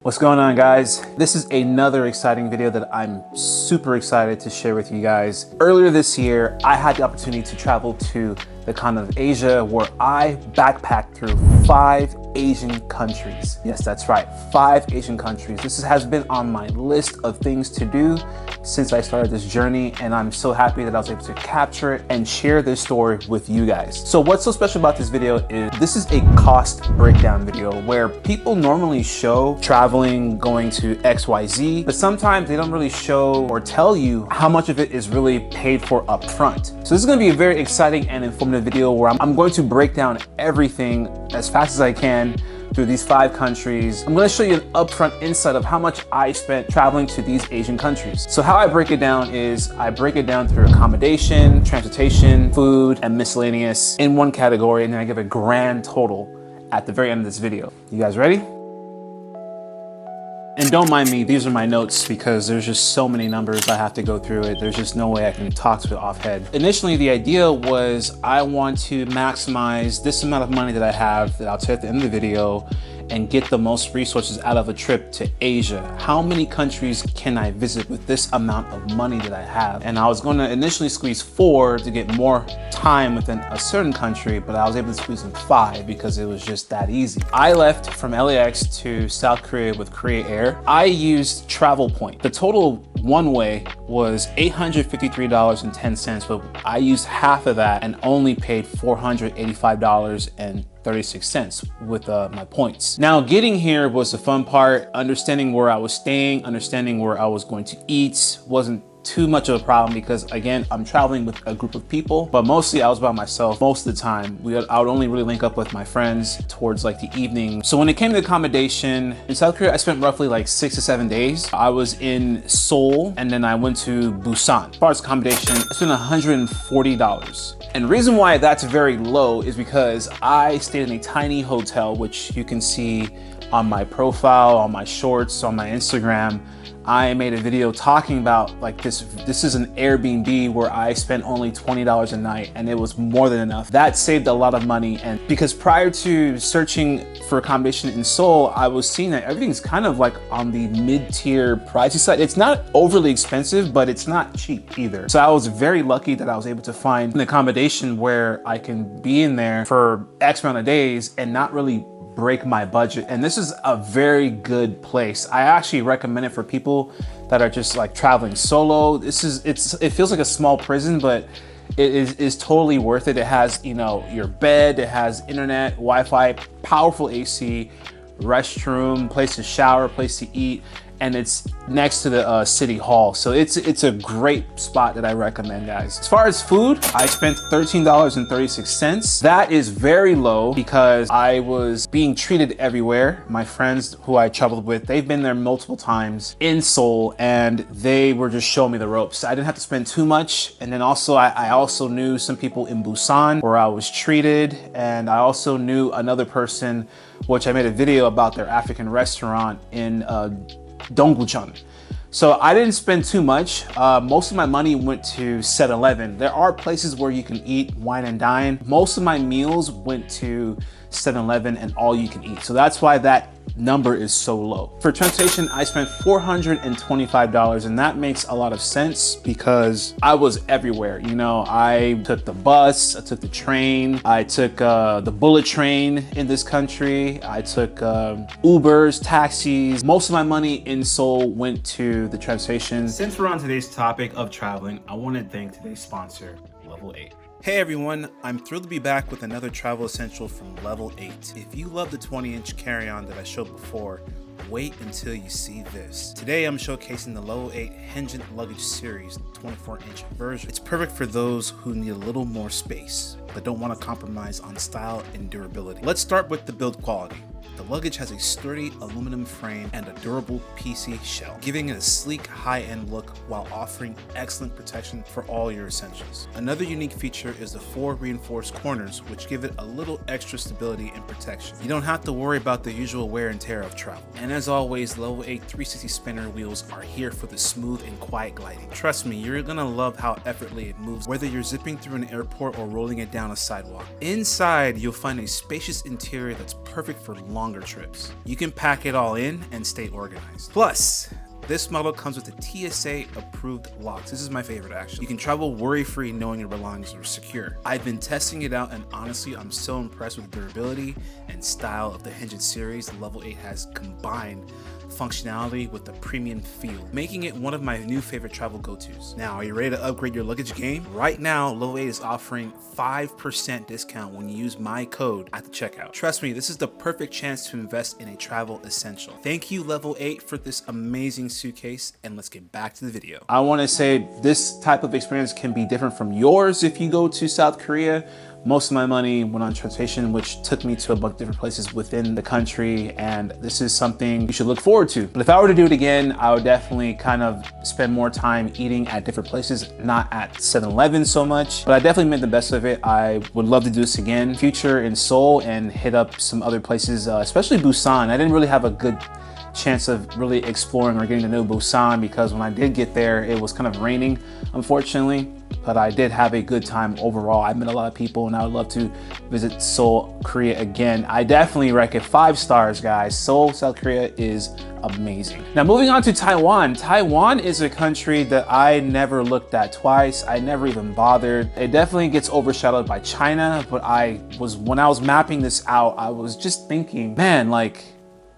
What's going on, guys? This is another exciting video that I'm super excited to share with you guys. Earlier this year, I had the opportunity to travel to the continent of Asia, where I backpacked through 5 Asian countries. Yes, that's right, 5 Asian countries. This has been on my list of things to do since I started this journey, and I'm so happy that I was able to capture it and share this story with you guys. So what's so special about this video is this is a cost breakdown video where people normally show traveling, going to XYZ, but sometimes they don't really show or tell you how much of it is really paid for up front. So this is going to be a very exciting and informative video where I'm going to break down everything as fast as I can through these 5 countries. I'm going to show you an upfront insight of how much I spent traveling to these Asian countries. So how I break it down is I break it down through accommodation, transportation, food, and miscellaneous in one category, and then I give a grand total at the very end of this video. You guys ready? And don't mind me, these are my notes because there's just so many numbers I have to go through it. There's just no way I can talk to it off head. Initially, the idea was I want to maximize this amount of money that I have that I'll tell you at the end of the video and get the most resources out of a trip to Asia. How many countries can I visit with this amount of money that I have? And I was going to initially squeeze 4 to get more time within a certain country, but I was able to squeeze in 5 because it was just that easy. I left from LAX to South Korea with Korea Air. I used Travel Point. The total one way was $853.10, but I used half of that and only paid $485.36 with my points. Now, getting here was the fun part. Understanding where I was staying, understanding where I was going to eat wasn't too much of a problem because, again, I'm traveling with a group of people, but mostly I was by myself most of the time. I would only really link up with my friends towards like the evening. So when it came to accommodation in South Korea, I spent roughly like 6 to 7 days. I was in Seoul and then I went to Busan. As far as accommodation, I spent $140. And the reason why that's very low is because I stayed in a tiny hotel, which you can see on my profile, on my shorts, on my Instagram. I made a video talking about like this is an Airbnb where I spent only $20 a night and it was more than enough. That saved a lot of money, and because prior to searching for accommodation in Seoul, I was seeing that everything's kind of like on the mid-tier pricey side. It's not overly expensive, but it's not cheap either. So I was very lucky that I was able to find an accommodation where I can be in there for X amount of days and not really break my budget. And this is a very good place. I actually recommend it for people that are just like traveling solo. It feels like a small prison, but it is totally worth it. It has, you know, your bed, it has internet, Wi-Fi, powerful AC, restroom, place to shower, place to eat, and it's next to the city hall. So it's a great spot that I recommend, guys. As far as food, I spent $13.36. That is very low because I was being treated everywhere. My friends who I traveled with, they've been there multiple times in Seoul and they were just showing me the ropes. I didn't have to spend too much. And then also, I also knew some people in Busan where I was treated. And I also knew another person, which I made a video about their African restaurant in Donggucheon. So I didn't spend too much. Most of my money went to 7-Eleven. There are places where you can eat, wine and dine. Most of my meals went to 7-Eleven and all you can eat. So that's why that number is so low. For transportation, I spent $425, and that makes a lot of sense because I was everywhere. You know, I took the bus, I took the train, I took the bullet train in this country, I took Ubers, taxis. Most of my money in Seoul went to the transportation. Since we're on today's topic of traveling, I want to thank today's sponsor, Level 8. Hey everyone, I'm thrilled to be back with another travel essential from Level 8. If you love the 20-inch carry-on that I showed before, wait until you see this. Today I'm showcasing the Level 8 Hengent Luggage Series 24-inch version. It's perfect for those who need a little more space, but don't want to compromise on style and durability. Let's start with the build quality. The luggage has a sturdy aluminum frame and a durable PC shell, giving it a sleek, high-end look while offering excellent protection for all your essentials. Another unique feature is the 4 reinforced corners, which give it a little extra stability and protection. You don't have to worry about the usual wear and tear of travel. And as always, Level 8 360 spinner wheels are here for the smooth and quiet gliding. Trust me, you're gonna love how effortlessly it moves, whether you're zipping through an airport or rolling it down a sidewalk. Inside, you'll find a spacious interior that's perfect for longer trips. You can pack it all in and stay organized. Plus, this model comes with a TSA approved locks. This is my favorite actually. You can travel worry-free knowing your belongings are secure. I've been testing it out and honestly, I'm so impressed with the durability and style of the Hinged series. The Level 8 has combined functionality with the premium feel, making it one of my new favorite travel go-tos. Now, are you ready to upgrade your luggage game? Right now, Level 8 is offering 5% discount when you use my code at the checkout. Trust me, this is the perfect chance to invest in a travel essential. Thank you, Level 8, for this amazing suitcase, and let's get back to the video. I want to say this type of experience can be different from yours if you go to South Korea. Most of my money went on transportation, which took me to a bunch of different places within the country, and this is something you should look forward to. But if I were to do it again, I would definitely kind of spend more time eating at different places, not at 7-Eleven so much, but I definitely made the best of it. I would love to do this again, future in Seoul, and hit up some other places, especially Busan. I didn't really have a good chance of really exploring or getting to know Busan because when I did get there, it was kind of raining, unfortunately. But I did have a good time overall. I met a lot of people and I would love to visit Seoul, Korea again. I definitely recommend 5 stars, guys. Seoul, South Korea is amazing. Now moving on to Taiwan. Taiwan is a country that I never looked at twice. I never even bothered. It definitely gets overshadowed by China, but when I was mapping this out, I was just thinking, man, like,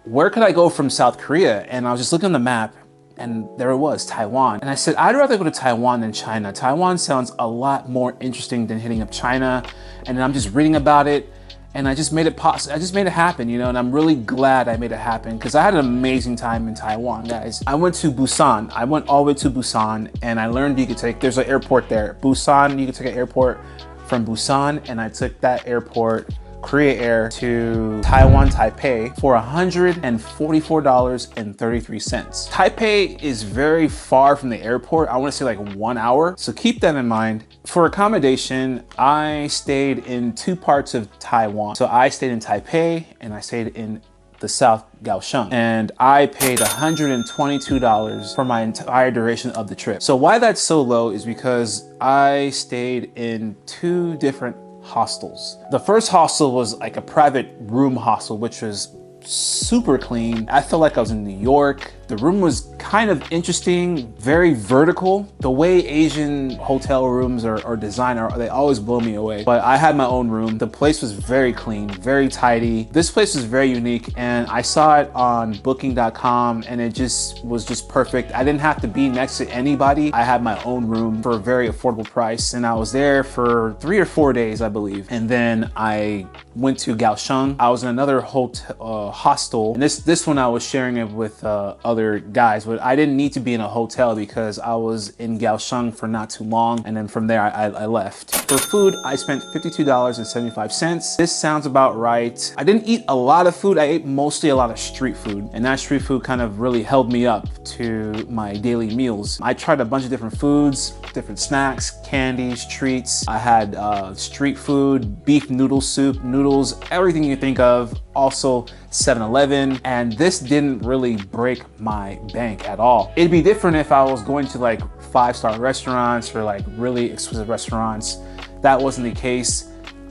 where could I go from South Korea? And I was just looking on the map and there it was, Taiwan. And I said, I'd rather go to Taiwan than China. Taiwan sounds a lot more interesting than hitting up China. And then I'm just reading about it and I just made it possible. I just made it happen, you know, and I'm really glad I made it happen because I had an amazing time in Taiwan, guys. I went to Busan. I went all the way to Busan and I learned there's an airport there. Busan, you can take an airport from Busan, and I took that airport, Korea Air, to Taiwan, Taipei for $144.33. Taipei is very far from the airport. I want to say like 1 hour. So keep that in mind. For accommodation, I stayed in 2 parts of Taiwan. So I stayed in Taipei and I stayed in the South Kaohsiung, and I paid $122 for my entire duration of the trip. So why that's so low is because I stayed in 2 different hostels. The first hostel was like a private room hostel, which was super clean. I felt like I was in New York. The room was kind of interesting, very vertical. The way Asian hotel rooms are designed, they always blow me away. But I had my own room. The place was very clean, very tidy. This place was very unique, and I saw it on booking.com and it was just perfect. I didn't have to be next to anybody. I had my own room for a very affordable price, and I was there for 3 or 4 days, I believe. And then I went to Kaohsiung. I was in another hostel, and this one I was sharing it with other guys, but I didn't need to be in a hotel because I was in Kaohsiung for not too long, and then from there I left. For food, I spent $52.75. This sounds about right. I didn't eat a lot of food. I ate mostly a lot of street food, and that street food kind of really held me up to my daily meals. I tried a bunch of different foods, different snacks, candies, treats. I had street food, beef noodle soup, noodles, everything you think of. Also 7-Eleven, and this didn't really break my bank at all. It'd be different if I was going to like 5-star restaurants or like really exquisite restaurants. That wasn't the case.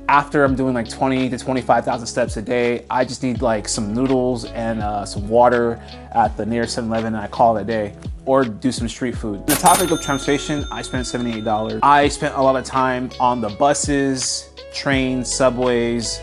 After I'm doing like 20 to 25,000 steps a day, I just need like some noodles and some water at the nearest 7-Eleven, and I call it a day, or do some street food. The topic of transportation, I spent $78. I spent a lot of time on the buses, trains, subways,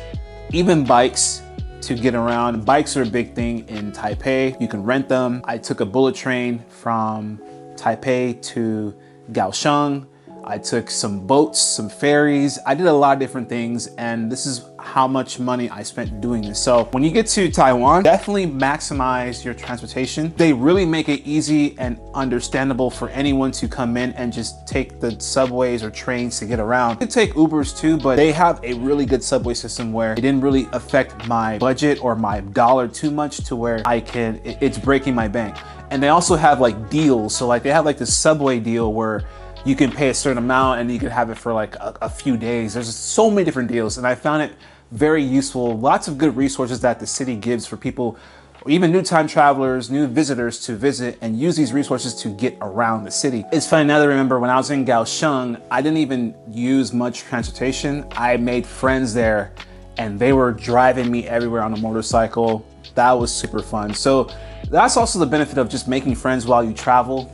even bikes to get around. Bikes are a big thing in Taipei. You can rent them. I took a bullet train from Taipei to Kaohsiung. I took some boats, some ferries. I did a lot of different things, and this is how much money I spent doing this. So when you get to Taiwan, definitely maximize your transportation. They really make it easy and understandable for anyone to come in and just take the subways or trains to get around. You can take Ubers too, but they have a really good subway system where it didn't really affect my budget or my dollar too much to where it's breaking my bank. And they also have like deals. So like they have like this subway deal where you can pay a certain amount and you can have it for like a few days. There's so many different deals, and I found it very useful. Lots of good resources that the city gives for people, or even new time travelers, new visitors to visit and use these resources to get around the city. It's funny now that I remember when I was in Kaohsiung, I didn't even use much transportation. I made friends there, and they were driving me everywhere on a motorcycle. That was super fun. So that's also the benefit of just making friends while you travel.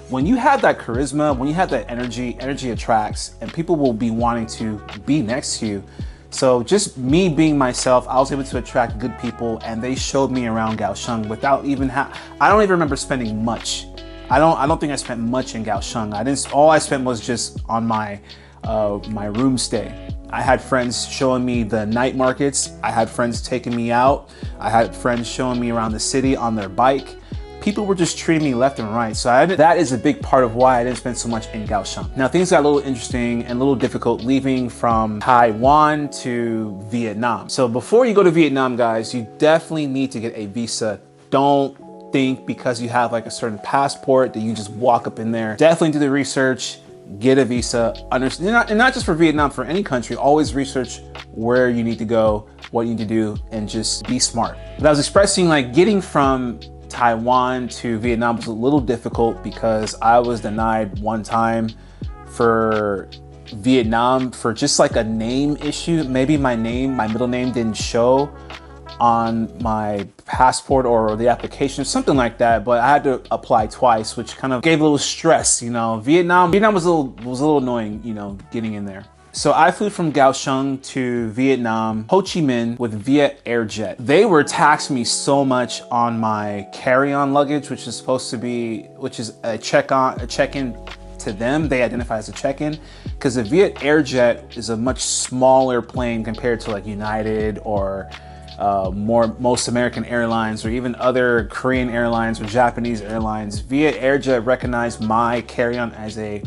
When you have that charisma, when you have that energy attracts, and people will be wanting to be next to you. So just me being myself, I was able to attract good people, and they showed me around Kaohsiung without even I don't even remember spending much. I don't think I spent much in Kaohsiung. All I spent was just on my my room stay. I had friends showing me the night markets. I had friends taking me out. I had friends showing me around the city on their bike. People were just treating me left and right. So that is a big part of why I didn't spend so much in Kaohsiung. Now things got a little interesting and a little difficult leaving from Taiwan to Vietnam. So before you go to Vietnam, guys, you definitely need to get a visa. Don't think because you have like a certain passport that you just walk up in there. Definitely do the research. Get a visa, and not just for Vietnam, for any country. Always research where you need to go, what you need to do, and just be smart. But I was expressing like getting from Taiwan to Vietnam was a little difficult because I was denied one time for Vietnam for just like a name issue. Maybe my middle name didn't show on my passport or the application, something like that, but I had to apply twice, which kind of gave a little stress, you know. Vietnam was a little annoying, you know, getting in there. So I flew from Kaohsiung to Vietnam, Ho Chi Minh with Viet Airjet. They were taxing me so much on my carry-on luggage, which is a check-in to them. They identify as a check-in because the Viet Airjet is a much smaller plane compared to like United or most American airlines or even other Korean airlines or Japanese airlines. Viet Airjet recognized my carry-on as a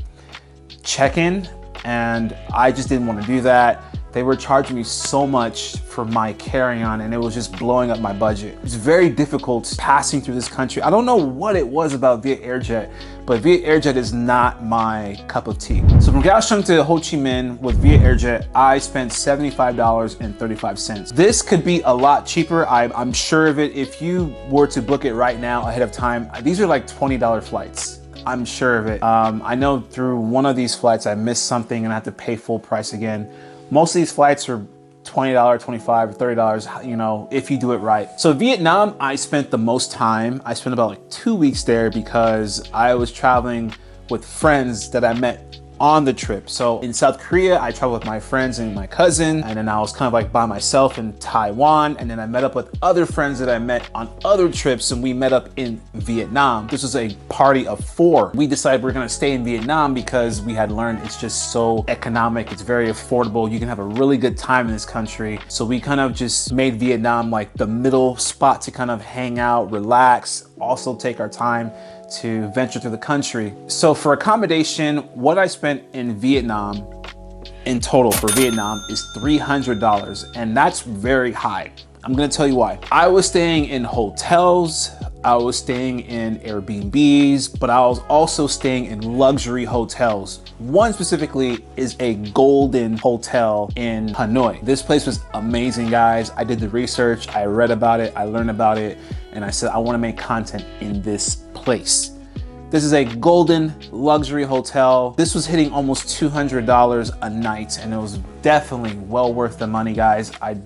check-in, and I just didn't want to do that. They were charging me so much for my carry-on, and it was just blowing up my budget. It's very difficult passing through this country. I don't know what it was about Viet Airjet, but Viet Airjet is not my cup of tea. So from Kaohsiung to Ho Chi Minh with Viet Airjet, I spent $75.35. This could be a lot cheaper. I'm sure of it. If you were to book it right now ahead of time, these are like $20 flights. I'm sure of it. I know through one of these flights, I missed something and I had to pay full price again. Most of these flights are $20, $25, $30, you know, if you do it right. So Vietnam, I spent the most time. I spent about like 2 weeks there because I was traveling with friends that I met on the trip. So in South Korea, I traveled with my friends and my cousin, and then I was kind of like by myself in Taiwan, and then I met up with other friends that I met on other trips, and we met up in Vietnam. This was a party of 4. We decided we're gonna stay in Vietnam because we had learned it's just so economic, it's very affordable, you can have a really good time in this country. So we kind of just made Vietnam like the middle spot to kind of hang out, relax, also take our time to venture through the country. So for accommodation, what I spent in Vietnam in total for Vietnam is $300, and that's very high. I'm gonna tell you why. I was staying in hotels, I was staying in Airbnbs, but I was also staying in luxury hotels. One specifically is a golden hotel in Hanoi. This place was amazing, guys. I did the research, I read about it, I learned about it, and I said, I wanna make content in this place. This is a golden luxury hotel. This was hitting almost $200 a night, and it was definitely well worth the money, guys. I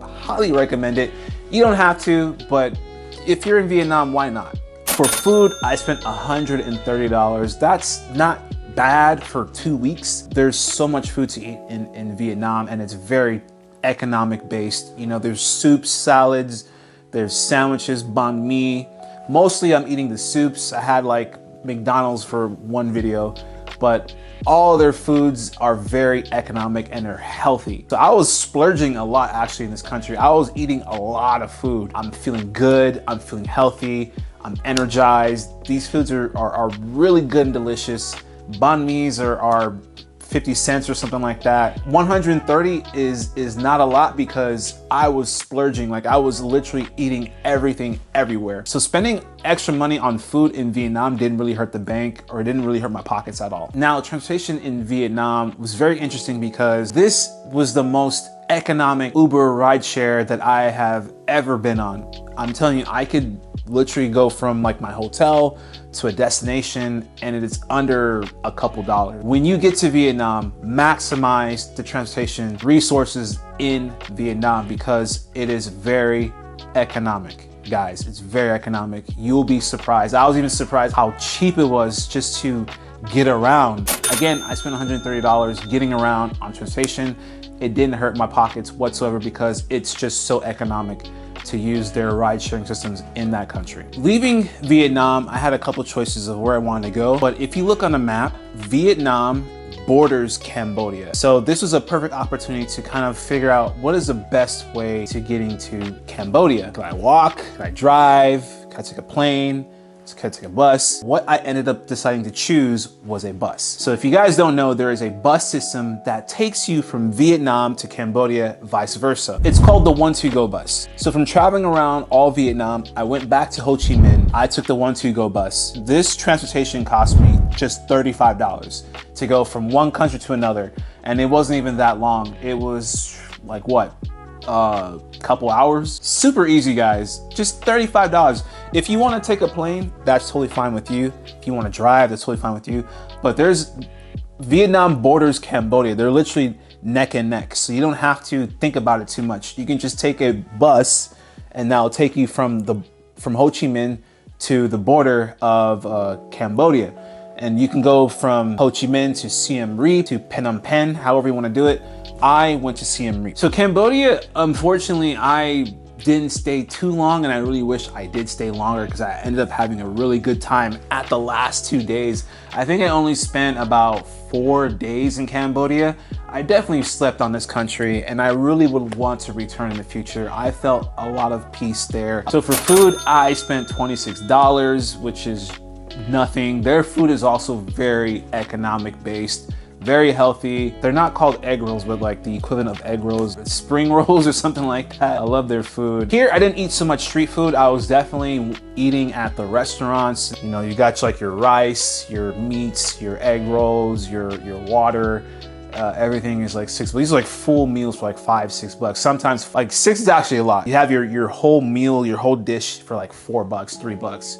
highly recommend it. You don't have to, but if you're in Vietnam, why not? For food, I spent $130. That's not bad for 2 weeks. There's so much food to eat in Vietnam, and it's very economic based. You know, there's soups, salads, there's sandwiches, banh mi. Mostly I'm eating the soups. I had like McDonald's for one video, but all their foods are very economic and they're healthy. So I was splurging a lot actually in this country. I was eating a lot of food. I'm feeling good, I'm feeling healthy, I'm energized. These foods are really good and delicious. Banh mi's are 50 cents or something like that. 130 is not a lot because I was splurging. Like I was literally eating everything everywhere. So spending extra money on food in Vietnam didn't really hurt the bank, or it didn't really hurt my pockets at all. Now, transportation in Vietnam was very interesting because this was the most economic Uber rideshare that I have ever been on. I'm telling you, I could literally go from like my hotel to a destination and it is under a couple dollars. When you get to Vietnam, maximize the transportation resources in Vietnam because it is very economic. Guys, it's very economic. You'll be surprised. I was even surprised how cheap it was just to get around. Again, I spent $130 getting around on transportation. It didn't hurt my pockets whatsoever because it's just so economic to use their ride sharing systems in that country. Leaving Vietnam, I had a couple choices of where I wanted to go, but if you look on the map, Vietnam borders Cambodia. So this was a perfect opportunity to kind of figure out what is the best way to getting to Cambodia. Can I walk? Can I drive? Can I take a plane? Can I take a bus? What I ended up deciding to choose was a bus. So if you guys don't know, there is a bus system that takes you from Vietnam to Cambodia, vice versa. It's called the 1-2-Go bus. So from traveling around all Vietnam, I went back to Ho Chi Minh. I took the 1-2-Go bus. This transportation cost me just $35 to go from one country to another. And it wasn't even that long. It was like what? Couple hours. Super easy, guys. Just $35. If you want to take a plane, that's totally fine with you. If you want to drive, that's totally fine with you. But there's Vietnam borders Cambodia. They're literally neck and neck. So you don't have to think about it too much. You can just take a bus and that'll take you from Ho Chi Minh to the border of Cambodia. And you can go from Ho Chi Minh to Siem Reap to Phnom Penh, however you want to do it. I went to Siem Reap. So Cambodia, unfortunately, I didn't stay too long and I really wish I did stay longer because I ended up having a really good time at the last 2 days. I think I only spent about 4 days in Cambodia. I definitely slept on this country and I really would want to return in the future. I felt a lot of peace there. So for food, I spent $26, which is nothing. Their food is also very economic based. Very healthy. They're not called egg rolls, but like the equivalent of egg rolls, spring rolls or something like that. I love their food. Here, I didn't eat so much street food. I was definitely eating at the restaurants. You know, you got like your rice, your meats, your egg rolls, your water. Everything is like $6. These are like full meals for like $5, $6. Sometimes like $6 is actually a lot. You have your whole meal, your whole dish for like $4, $3.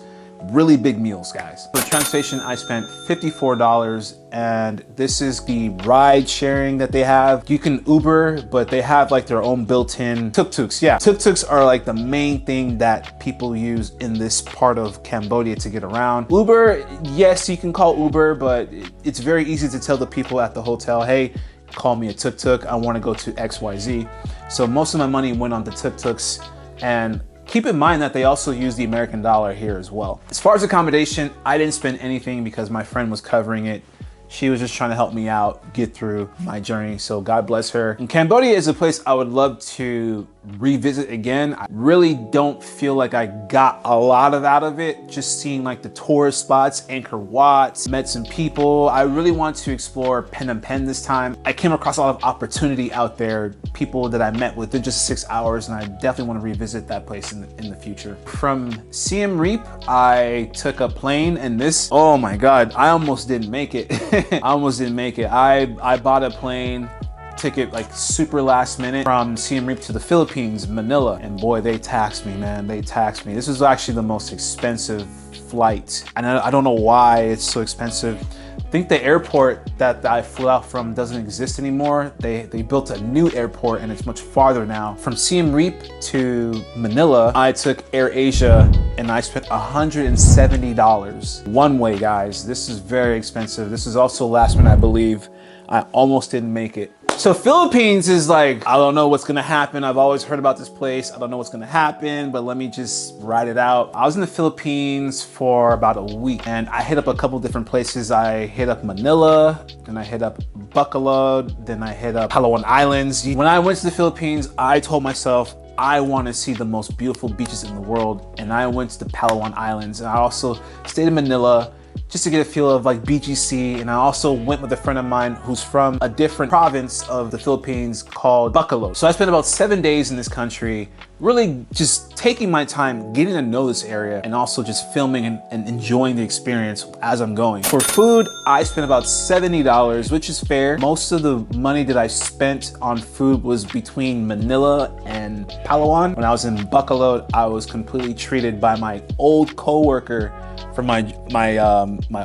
Really big meals, guys. For transportation, I spent $54 and this is the ride sharing that they have. You can Uber, but they have like their own built-in tuk-tuks. Yeah, tuk-tuks are like the main thing that people use in this part of Cambodia to get around. Uber, yes, you can call Uber, but it's very easy to tell the people at the hotel, hey, call me a tuk-tuk. I want to go to XYZ. So most of my money went on the tuk-tuks, and keep in mind that they also use the American dollar here as well. As far as accommodation, I didn't spend anything because my friend was covering it. She was just trying to help me out get through my journey, so God bless her. And Cambodia is a place I would love to revisit again. I really don't feel like I got a lot out of it. Just seeing like the tourist spots, Angkor Wat, met some people. I really want to explore Phnom Penh this time. I came across a lot of opportunity out there, people that I met within just 6 hours, and I definitely want to revisit that place in the future. From Siem Reap, I took a plane, and this, oh my God, I almost didn't make it. I almost didn't make it. I bought a plane ticket like super last minute from Siem Reap to the Philippines, Manila, and boy, they taxed me, man. They taxed me. This was actually the most expensive flight, and I don't know why it's so expensive. I think the airport that I flew out from doesn't exist anymore. They built a new airport and it's much farther now. From Siem Reap to Manila, I took AirAsia and I spent $170 one way, guys. This is very expensive. This is also last minute, I believe. I almost didn't make it. So Philippines is like, I don't know what's gonna happen. I've always heard about this place. I don't know what's gonna happen, but let me just ride it out. I was in the Philippines for about a week and I hit up a couple different places. I hit up Manila, then I hit up Bacolod, then I hit up Palawan Islands. When I went to the Philippines, I told myself, I want to see the most beautiful beaches in the world, and I went to the Palawan Islands. And I also stayed in Manila just to get a feel of like BGC, and I also went with a friend of mine who's from a different province of the Philippines called Bacolod. So I spent about 7 days in this country, really just taking my time getting to know this area and also just filming and enjoying the experience as I'm going. For food, I spent about $70, which is fair. Most of the money that I spent on food was between Manila and Palawan. When I was in Bacolod, I was completely treated by my old coworker from my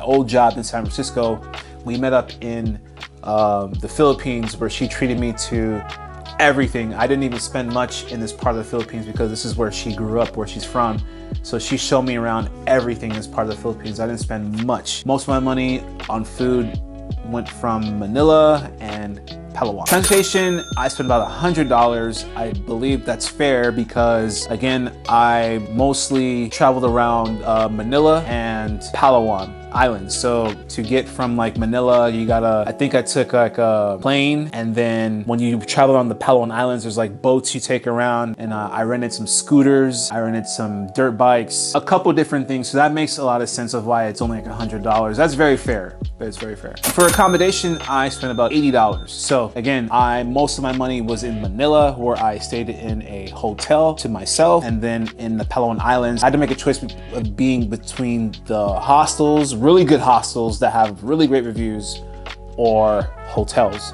old job in San Francisco. We met up in the Philippines, where she treated me to everything. I didn't even spend much in this part of the Philippines because this is where she grew up, where she's from. So she showed me around everything in this part of the Philippines. I didn't spend much. Most of my money on food went from Manila and Palawan. Transportation, I spent about $100. I believe that's fair because, again, I mostly traveled around Manila and Palawan Islands. So to get from like Manila, you gotta, I think I took like a plane, and then when you travel on the Palawan Islands, there's like boats you take around, and I rented some scooters, I rented some dirt bikes, a couple different things. So that makes a lot of sense of why it's only like $100. That's very fair. It's very fair. For accommodation, I spent about $80. So again, most of my money was in Manila, where I stayed in a hotel to myself, and then in the Palawan Islands, I had to make a choice of being between the hostels, really good hostels that have really great reviews, or hotels.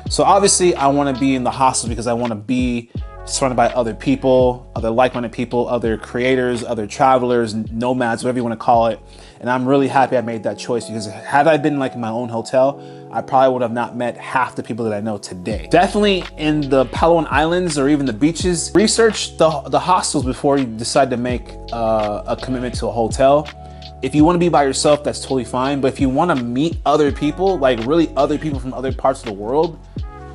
So obviously I want to be in the hostels because I want to be surrounded by other people, other like-minded people, other creators, other travelers, nomads, whatever you want to call it. And I'm really happy I made that choice, because had I been like in my own hotel, I probably would have not met half the people that I know today. Definitely in the Palawan Islands or even the beaches, research the hostels before you decide to make a commitment to a hotel. If you want to be by yourself, that's totally fine. But if you want to meet other people, like really other people from other parts of the world,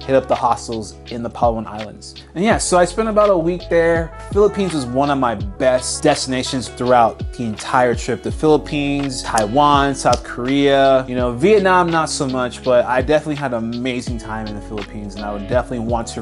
hit up the hostels in the Palawan Islands. And yeah, so I spent about a week there. Philippines was one of my best destinations throughout the entire trip. The Philippines, Taiwan, South Korea, you know, Vietnam, not so much, but I definitely had an amazing time in the Philippines, and I would definitely want to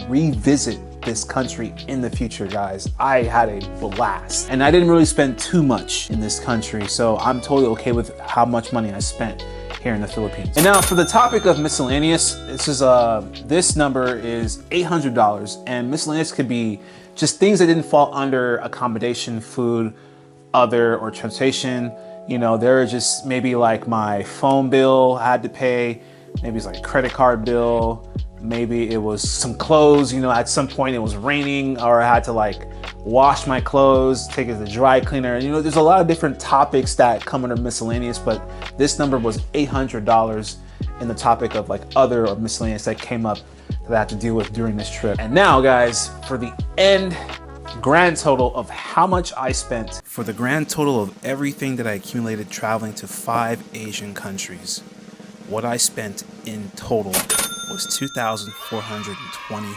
revisit this country in the future, guys. I had a blast, and I didn't really spend too much in this country, so I'm totally okay with how much money I spent here in the Philippines. And now for the topic of miscellaneous, this number is $800, and miscellaneous could be just things that didn't fall under accommodation, food, other, or transportation. You know, there are just maybe like my phone bill I had to pay, maybe it's like a credit card bill, maybe it was some clothes, you know, at some point it was raining, or I had to like wash my clothes, take it to the dry cleaner. You know, there's a lot of different topics that come under miscellaneous, but this number was $800 in the topic of like other or miscellaneous that came up that I had to deal with during this trip. And now, guys, for the grand total of how much I spent. For the grand total of everything that I accumulated traveling to 5 Asian countries, what I spent in total was $2,420.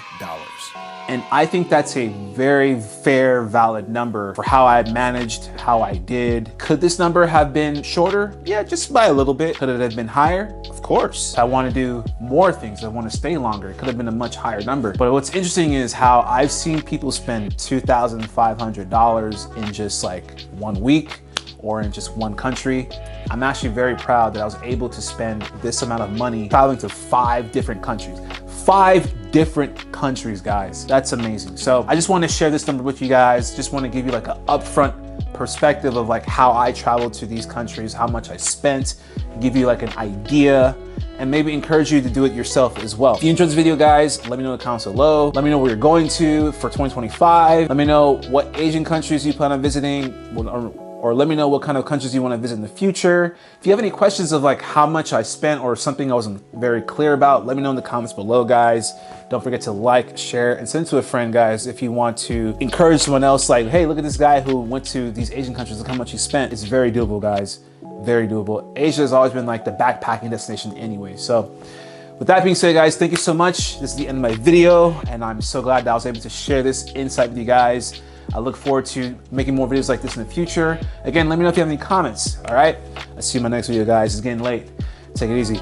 And I think that's a very fair, valid number for how I managed, how I did. Could this number have been shorter? Yeah, just by a little bit. Could it have been higher? Of course. I want to do more things. I want to stay longer. It could have been a much higher number. But what's interesting is how I've seen people spend $2,500 in just like 1 week or in just one country. I'm actually very proud that I was able to spend this amount of money traveling to 5 different countries. 5 different countries, guys. That's amazing. So I just want to share this number with you guys. Just want to give you like an upfront perspective of like how I traveled to these countries, how much I spent, give you like an idea, and maybe encourage you to do it yourself as well. If you enjoyed this video, guys, let me know in the comments below. Let me know where you're going to for 2025. Let me know what Asian countries you plan on visiting, or let me know what kind of countries you want to visit in the future. If you have any questions of like how much I spent or something I wasn't very clear about, let me know in the comments below, guys. Don't forget to like, share, and send it to a friend, guys. If you want to encourage someone else, like, hey, look at this guy who went to these Asian countries, look how much he spent. It's very doable, guys, very doable. Asia has always been like the backpacking destination anyway. So with that being said, guys, thank you so much. This is the end of my video, and I'm so glad that I was able to share this insight with you guys. I look forward to making more videos like this in the future. Again, let me know if you have any comments, all right? I'll see you in my next video, guys. It's getting late. Take it easy.